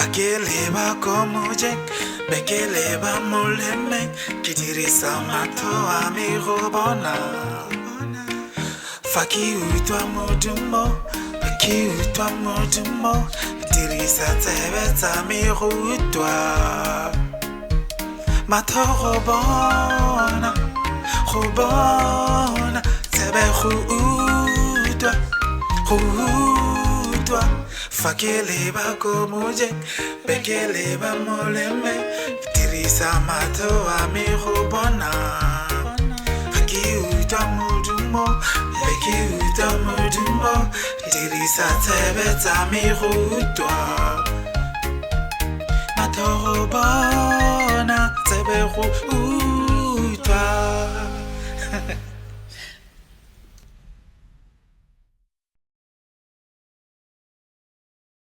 Fakeleba komujek, bekeleba muleme, kidirisa mato amirobona. Faki uitwa modumo, beki uitwa modumo, kidirisa tebeta mirutwa. Mato robona, robona, tebe ruutwa, ruutwa. Fakeleba komujek, bekeleba moleme, kidirisa mato amirobona. Faki uitwa modumo, beki uitwa modumo, kidirisa tebeta mirutwa. Mato robona, tebe ruutwa.